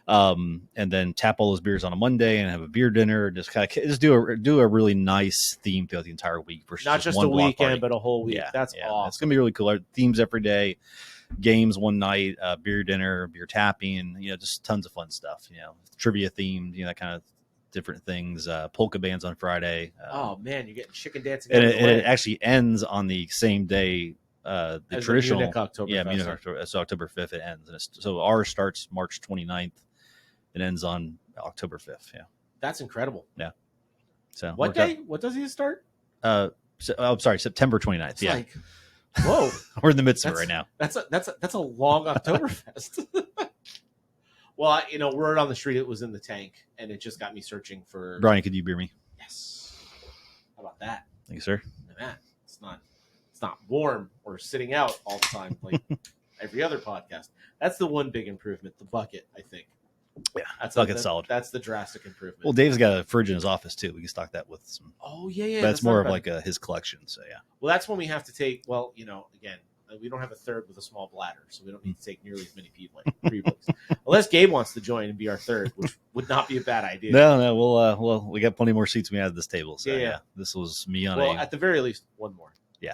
And then tap all those beers on a Monday and have a beer dinner. Just do a really nice theme throughout the entire week. Versus not just a weekend, but a whole week. That's awesome. It's going to be really cool. Our themes every day, games one night, beer dinner, beer tapping, just tons of fun stuff. Trivia themed, that kind of different things. Polka bands on Friday. Oh man, you're getting chicken dancing. And it actually ends on the same day. The as traditional Munich Oktoberfest. Munich October. So October 5th it ends, and so ours starts March 29th. It ends on October 5th. Yeah, that's incredible. Yeah. So what day? What does he start? I'm sorry, September 29th. It's yeah. Like, whoa, we're in the midst of it right now. That's a long Oktoberfest. Well, word on the street, it was in the tank, and it just got me searching for. Brian, could you beer me? Yes. How about that? Thank you, sir. Look at that. It's not warm or sitting out all the time like every other podcast. That's the one big improvement. The bucket, I think. Yeah, bucket's solid. That's the drastic improvement. Well, Dave's got a fridge in his office too. We can stock that with some. Oh yeah. That's more of like his collection. So yeah. Well, that's when we have to take. Well, again. We don't have a third with a small bladder, so we don't need to take nearly as many people. Unless Gabe wants to join and be our third, which would not be a bad idea. No, we got plenty more seats than we had at this table. So yeah. This was me on at the very least, one more. Yeah.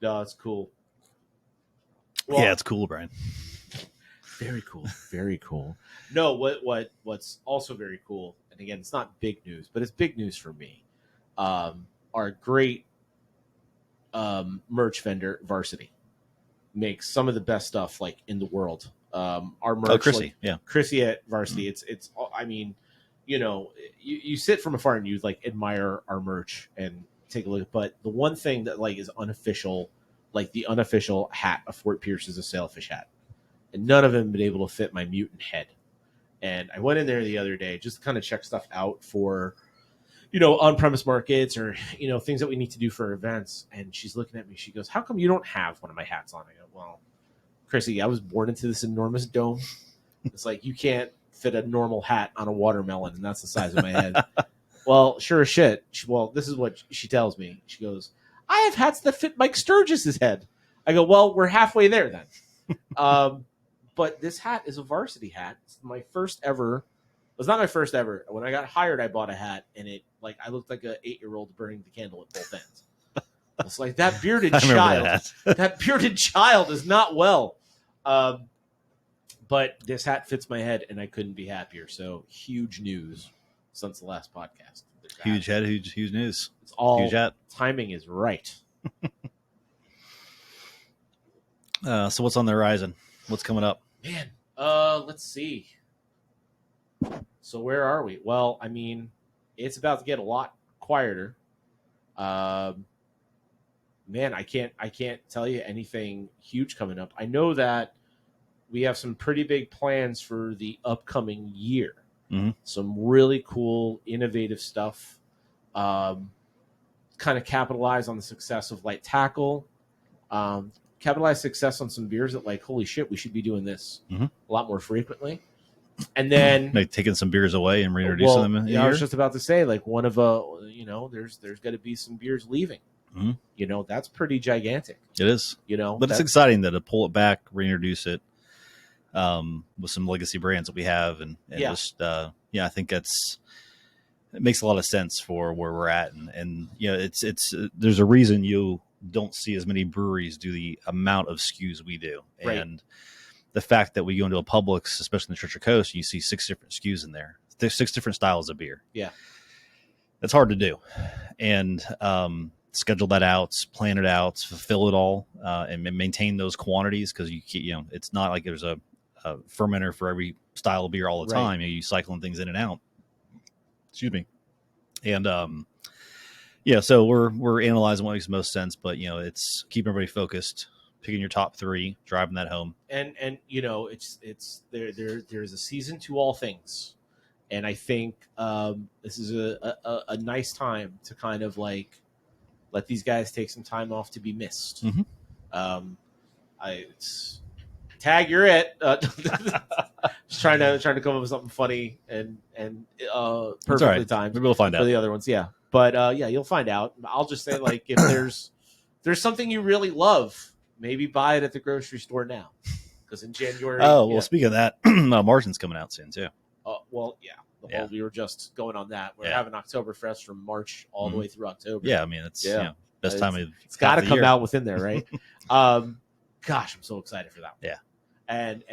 No, it's cool. Well, yeah, it's cool, Brian. Very cool. Very cool. No, what's also very cool, and again, it's not big news, but it's big news for me. Our great merch vendor Varsity makes some of the best stuff like in the world. Our merch, Chrissy at Varsity. It's. I mean, you sit from afar and you like admire our merch and take a look. But the one thing that like is unofficial, like the unofficial hat of Fort Pierce is a Sailfish hat, and none of them have been able to fit my mutant head. And I went in there the other day just to kind of check stuff out for. On-premise markets or, things that we need to do for events. And she's looking at me. She goes, how come you don't have one of my hats on? I go, well, Chrissy, I was born into this enormous dome. It's like, you can't fit a normal hat on a watermelon, and that's the size of my head. Well, sure as shit. This is what she tells me. She goes, I have hats that fit Mike Sturgis's head. I go, well, we're halfway there then. But this hat is a Varsity hat. It's my first ever. It was not my first ever. When I got hired, I bought a hat, and I looked like an 8-year-old burning the candle at both ends. It's like that bearded child. That bearded child is not well. But this hat fits my head, and I couldn't be happier. So huge news since the last podcast. Huge head, huge news. It's all huge hat. Timing is right. So what's on the horizon? What's coming up? Man, let's see. So where are we? Well, I mean, it's about to get a lot quieter. Man, I can't tell you anything huge coming up. I know that we have some pretty big plans for the upcoming year. Mm-hmm. Some really cool, innovative stuff kind of capitalize on the success of Light Tackle, capitalize success on some beers that like, holy shit, we should be doing this a lot more frequently. And then like taking some beers away and reintroducing them in a year. I was just about to say, like, one of there's got to be some beers leaving. That's pretty gigantic. It is, but it's exciting to pull it back, reintroduce it, with some legacy brands that we have, and just I think it makes a lot of sense for where we're at, and it's there's a reason you don't see as many breweries do the amount of SKUs we do, right. And the fact that we go into a Publix, especially in the Treasure Coast, you see 6 different SKUs in there. There's 6 different styles of beer. Yeah, that's hard to do, and schedule that out, plan it out, fulfill it all, and maintain those quantities, because it's not like there's a fermenter for every style of beer all the time. You cycling things in and out. Excuse me. And so we're analyzing what makes most sense, but it's keeping everybody focused, picking your top 3, driving that home. And it's there's a season to all things, and I think this is a nice time to kind of like let these guys take some time off to be missed. Tag, you're it. Just trying to come up with something funny and perfectly timed. Maybe we'll find out for the other ones. Yeah, but you'll find out. I'll just say, like, if there's something you really love, maybe buy it at the grocery store now, because in January. Oh well, speaking of that, Martin's coming out soon too. We were just going on that. We're having Oktoberfest from March all the way through October. Yeah, I mean it's best time of it's got to come out within there, right? Gosh, I'm so excited for that one. Yeah. And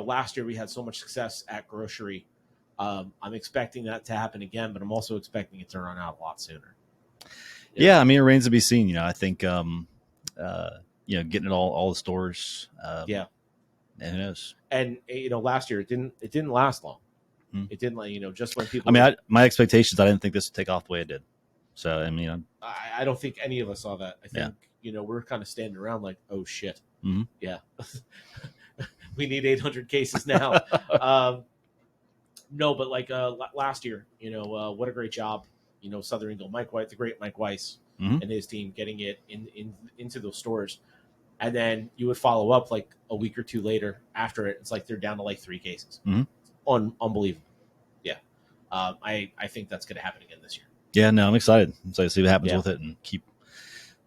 last year we had so much success at grocery. I'm expecting that to happen again, but I'm also expecting it to run out a lot sooner. Yeah, I mean, it remains to be seen. I think getting it all the stores. And who knows? And last year it didn't last long. It didn't just when people. I mean, my expectations, I didn't think this would take off the way it did. So I mean, I don't think any of us saw that. I think we're kind of standing around like, oh shit, yeah, we need 800 cases now. No, but like last year, what a great job, Southern Eagle, the great Mike Weiss, and his team getting it into those stores, and then you would follow up like a week or two later after it. It's like they're down to like 3 cases. Unbelievable. Yeah, I think that's going to happen again this year. Yeah, no, I'm excited. To see what happens with it and keep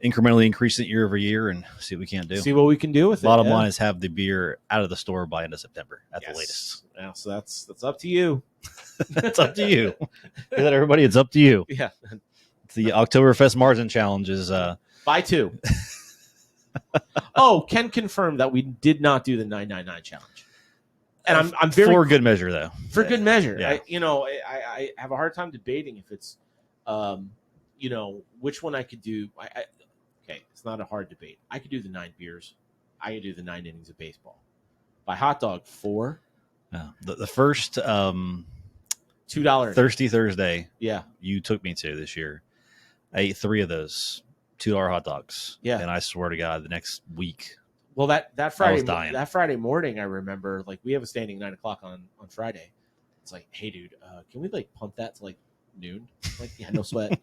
incrementally increasing it year over year and see what we can do. See what we can do with it. Bottom line is have the beer out of the store by end of September at the latest. Yeah, so that's up to you. It's up to you. Hear that, everybody? It's up to you. Yeah. It's the Oktoberfest Martin Challenge is buy 2. Oh, Ken confirmed that we did not do the 999 challenge. And I'm very for good measure though. For good measure. Yeah. I have a hard time debating if it's which one I could do. Okay, it's not a hard debate. I could do the 9 beers. I could do the 9 innings of baseball. By hot dog 4. The first $2 Thirsty Thursday. Yeah, you took me to this year. I ate 3 of those $2 hot dogs. Yeah, and I swear to God, the next week. Well, that Friday morning, I remember, like, we have a standing 9 o'clock on Friday. It's like, hey, dude, can we like pump that to like noon? Like, yeah, no sweat,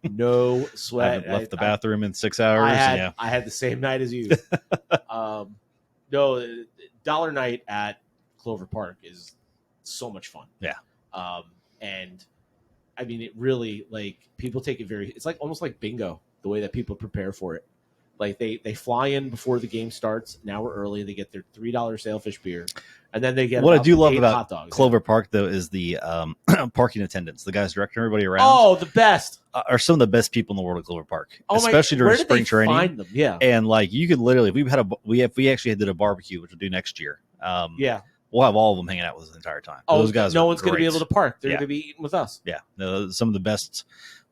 no sweat. I haven't left the bathroom in 6 hours. I had the same night as you. No, Dollar Night at Clover Park is so much fun. Yeah. And I mean, it really, like, people take it it's like almost like bingo, the way that people prepare for it. Like they fly in before the game starts, an hour early. They get their $3 Sailfish beer, and then they get what I do love about hot dogs. Clover Park though is the parking attendants. The guys directing everybody around. Oh, the best are some of the best people in the world at Clover Park, especially during spring training. Find them? Yeah, and like you could literally, if we actually did a barbecue, which we'll do next year. We'll have all of them hanging out with us the entire time. Oh, those guys. No one's going to be able to park. They're going to be eating with us. Yeah, some of the best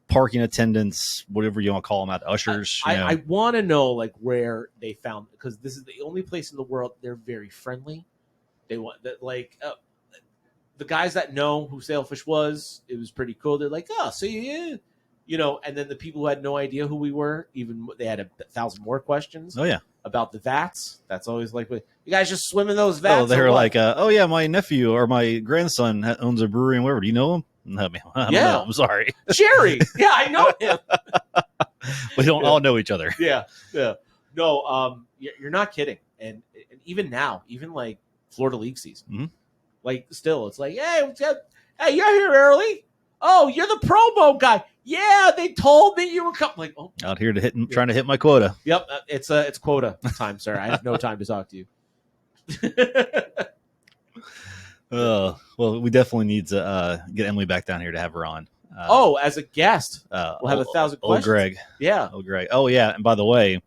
parking attendants, whatever you want to call them, ushers. I want to know like where they found, because this is the only place in the world they're very friendly. They want that, like the guys that know who Sailfish was. It was pretty cool. They're like, oh, so and then the people who had no idea who we were, even they had 1,000 more questions. Oh yeah, about the vats. That's always like, you guys just swim in those vats. Oh, they're like, oh yeah, my nephew or my grandson owns a brewery and whatever. Do you know him? No, man, I don't know. I'm sorry. Jerry. Yeah, I know him. We don't all know each other. Yeah. No, you're not kidding. And even now, even like Florida League season, like still, it's like, hey, you're here early. Oh, you're the promo guy. Yeah, they told me you were coming. Like, oh, out here trying to hit my quota. Yep, it's quota time, sir. I have no time to talk to you. Well, we definitely need to get Emily back down here to have her on. As a guest, we'll have 1,000 questions. Old Greg. Yeah. Old Greg. Oh, yeah. And by the way,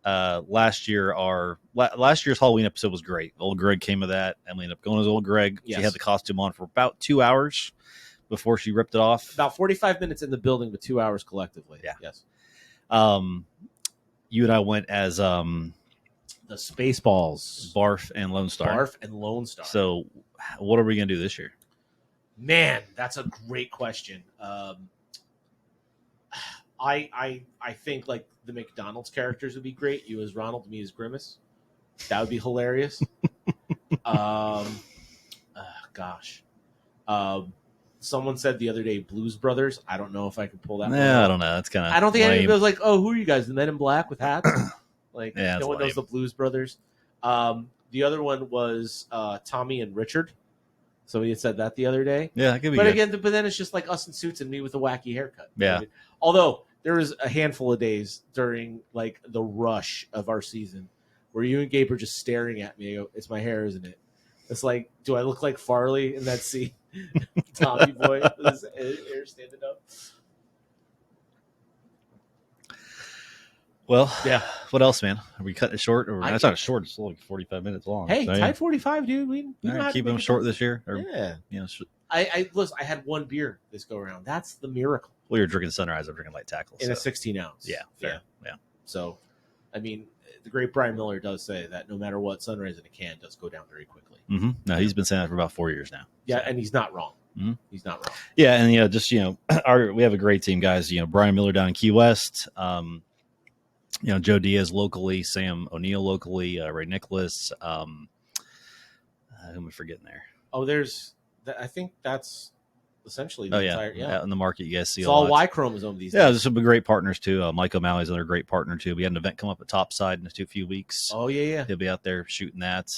last year's Halloween episode was great. Old Greg came of that. Emily ended up going as Old Greg. Yes. She had the costume on for about 2 hours before she ripped it off. About 45 minutes in the building, but 2 hours collectively. Yeah. Yes. You and I went as the Spaceballs, Barf and Lone Star. So, what are we gonna do this year? Man, that's a great question. I think like the McDonald's characters would be great. You as Ronald, me as Grimace. That would be hilarious. Gosh. Someone said the other day Blues Brothers. I don't know if I could pull that. I don't know. That's kind of. I don't think anybody was like, "Oh, who are you guys? The Men in Black with hats?" Like, no one knows the Blues Brothers. The other one was Tommy and Richard. Somebody had said that the other day. Yeah, that could be. But good. again, but then it's just like us in suits and me with a wacky haircut. Yeah. You know what I mean? Although there was a handful of days during like the rush of our season where you and Gabe are just staring at me. I go, "It's my hair, isn't it?" It's like, do I look like Farley in that scene? Tommy boy with his hair standing up. Well, yeah. What else, man? Are we cutting it short? Or it's not short. It's like 45 minutes long. Hey, so, tight 45, dude. We keep them short this year. Or, yeah. Listen, I had one beer this go around. That's the miracle. Well, you're drinking Sunrise. I'm drinking Light Tackle. In a 16 ounce. Yeah. Fair. Yeah. So, I mean, the great Brian Miller does say that no matter what, Sunrise in a can does go down very quickly. Mm-hmm. No, he's been saying that for about 4 years now. Yeah, and he's not wrong. Mm-hmm. He's not wrong. Yeah, and we have a great team, guys. Brian Miller down in Key West. Joe Diaz locally, Sam O'Neill locally, Ray Nicholas. Who am I forgetting there? Oh, I think that's essentially the entire. Yeah, out in the market, you guys see it's all Y chromosome these days. Yeah, there's some great partners too. Mike O'Malley's another great partner too. We had an event come up at Topside in a few weeks. Oh yeah. He'll be out there shooting that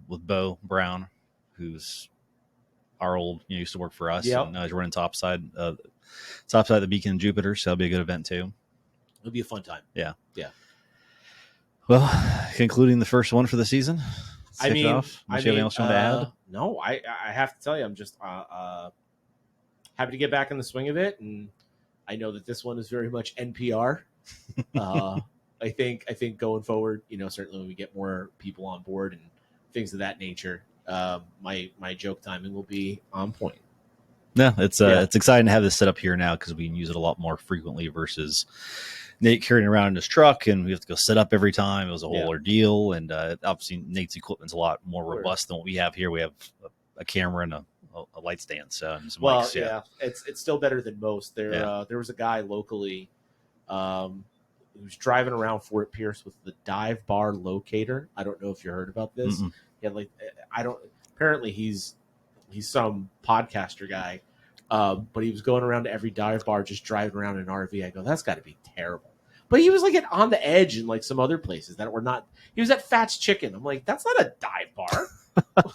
with Bo Brown, who's our old, used to work for us. Yep. And now he's running Topside the Beacon and Jupiter. So that'll be a good event too. It'll be a fun time. Yeah. Yeah. Well, concluding the first one for the season. I mean, anything else you want to add? No, I have to tell you, I'm just happy to get back in the swing of it, and I know that this one is very much NPR. I think going forward, certainly when we get more people on board and things of that nature, my joke timing will be on point. Yeah, it's exciting to have this set up here now because we can use it a lot more frequently versus Nate carrying around in his truck and we have to go set up every time. It was a whole ordeal, and obviously Nate's equipment's a lot more robust than what we have here. We have a camera and a light stand, so and some mics. Yeah, it's still better than most. There was a guy locally who was driving around Fort Pierce with the dive bar locator. I don't know if you heard about this. Mm-mm. Yeah, apparently he's some podcaster guy, but he was going around to every dive bar, just driving around in an RV. I go, that's got to be terrible. But he was like on the edge in like some other places that were not. He was at Fat's Chicken. I'm like, that's not a dive bar.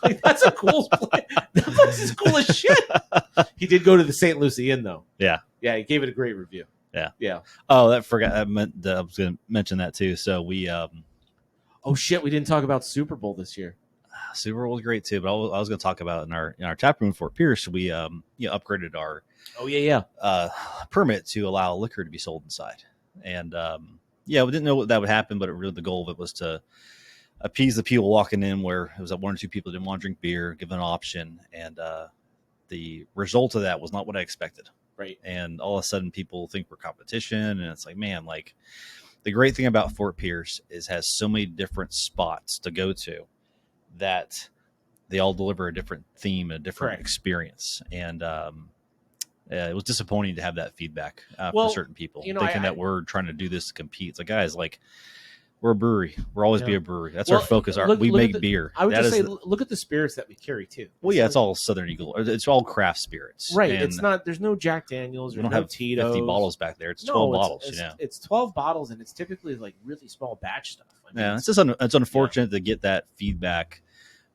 Like, that's a cool place. That place is cool as shit. He did go to the St. Lucie Inn though. Yeah. Yeah, he gave it a great review. Yeah. Oh, I was going to mention that too. So we. Oh shit! We didn't talk about Super Bowl this year. Super Bowl was great too, but I was going to talk about in our tap room in Fort Pierce, we upgraded our permit to allow liquor to be sold inside, and we didn't know that would happen, but the goal of it was to appease the people walking in where it was that one or two people didn't want to drink beer, give an option, and the result of that was not what I expected. Right, and all of a sudden people think we're competition, and it's like, man, like the great thing about Fort Pierce is has so many different spots to go to that they all deliver a different theme, a different experience. And it was disappointing to have that feedback from certain people thinking that we're trying to do this to compete. It's like, guys, like we're a brewery. We'll always be a brewery. That's our focus. We make beer. I would just say, look at the spirits that we carry too. Well, yeah, it's all Southern Eagle. It's all craft spirits, right? And it's not. There's no Jack Daniels. We don't have Tito's. 50 bottles back there. It's 12 bottles. It's 12 bottles, and it's typically like really small batch stuff. I mean, it's just it's unfortunate to get that feedback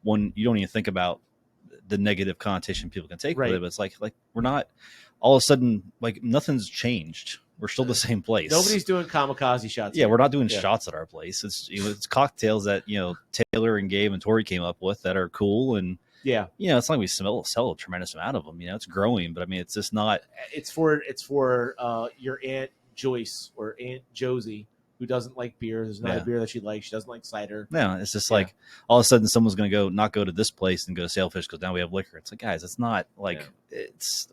when you don't even think about the negative connotation people can take with it. But it's like we're not all of a sudden like nothing's changed. We're still the same place. Nobody's doing kamikaze shots. Yeah, we're not doing shots at our place. It's it's cocktails that Taylor and Gabe and Tori came up with that are cool, and it's like we sell a tremendous amount of them. It's growing, but I mean, it's just not. It's for your Aunt Joyce or Aunt Josie who doesn't like beer. There's not a beer that she likes. She doesn't like cider. No, it's just like all of a sudden someone's going to not go to this place and go to Sailfish because now we have liquor. It's like, guys, it's not like it's.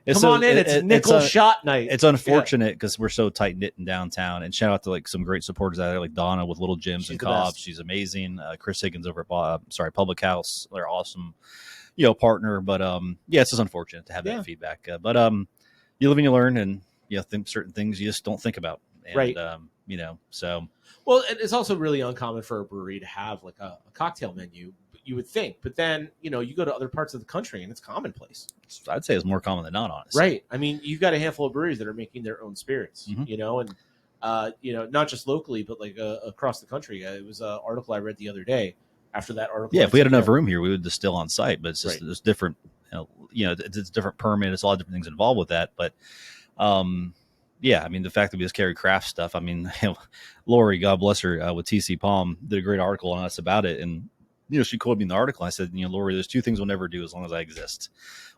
Come on in. It's nickel shot night. It's unfortunate because we're so tight knit in downtown. And shout out to like some great supporters out there, like Donna with Little Jims and Cobb's. She's amazing. Chris Higgins over at Public House. They're awesome, partner. But it's just unfortunate to have that feedback. But you live and you learn, and think certain things you just don't think about. And, right. So. Well, it's also really uncommon for a brewery to have like a cocktail menu. You would think, but then you go to other parts of the country and it's commonplace. I'd say it's more common than not, honestly. Right. I mean, you've got a handful of breweries that are making their own spirits, and not just locally, but like across the country. It was an article I read the other day. After that article, if we had enough room here, we would distill on site. But it's just it's different. It's different permit. It's a lot of different things involved with that. But I mean, the fact that we just carry craft stuff. I mean, Lori, God bless her, with TC Palm, did a great article on us about it, and. She quoted me in the article. I said, Lori, there's two things we'll never do as long as I exist.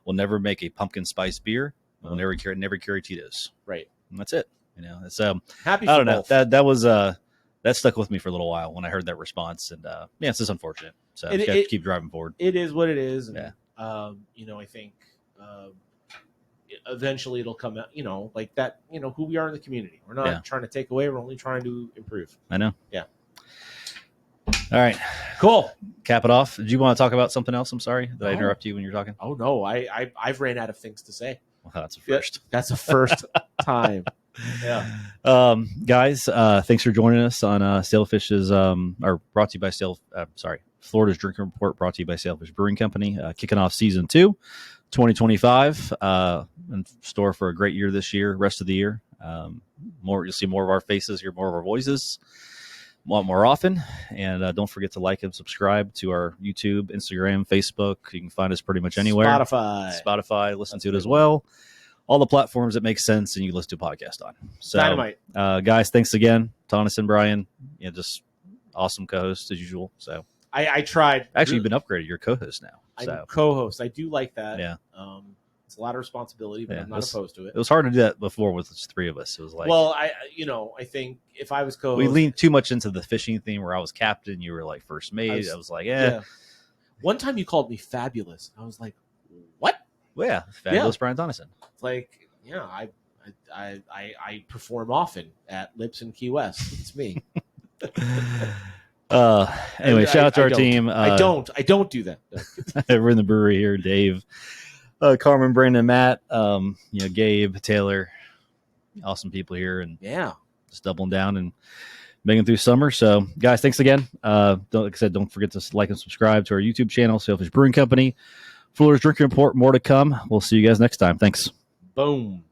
We'll never make a pumpkin spice beer. We'll never carry Tito's. Right. And that's it. It's happy. I don't know. That was that stuck with me for a little while when I heard that response, and it's just unfortunate. So you got to keep driving forward. It is what it is. And, I think eventually it'll come out. Like that. Who we are in the community. We're not trying to take away. We're only trying to improve. I know. Yeah. All right. Cool. Cap it off. Did you want to talk about something else? I'm sorry. Did I interrupt you when you're talking? Oh, no. I've ran out of things to say. Well, that's a first. That's a first time. Yeah. Guys, thanks for joining us on Sailfish's, or brought to you by Florida's Drinking Report, brought to you by Sailfish Brewing Company, kicking off season 2, 2025, in store for a great year this year, rest of the year. You'll see more of our faces, hear more of our voices. More often, and don't forget to like and subscribe to our YouTube, Instagram, Facebook. You can find us pretty much anywhere. Spotify, listen to it as well. All the platforms that make sense and you listen to a podcast on. So, Dynamite. Guys, thanks again, Thomas and Brian. just awesome co-hosts as usual. So I tried. Actually, you've been upgraded. You're co-host now. I'm co-host. I do like that. Yeah. It's a lot of responsibility, but I'm not opposed to it. It was hard to do that before with just 3 of us. It was like, well, I think if I was co-host, we leaned too much into the fishing theme where I was captain, you were like first mate. I was like, yeah. One time you called me fabulous. I was like, what? Well, yeah, fabulous Brian Donison. It's like, I perform often at Lips in Key West. It's me. Anyway, shout out to our team. I don't do that. We're in the brewery here. Dave. Carmen, Brandon, Matt, Gabe, Taylor, awesome people here, and just doubling down and making through summer. So, guys, thanks again. Like I said, don't forget to like and subscribe to our YouTube channel, Sailfish Brewing Company. Florida's Drinking Report, more to come. We'll see you guys next time. Thanks. Boom.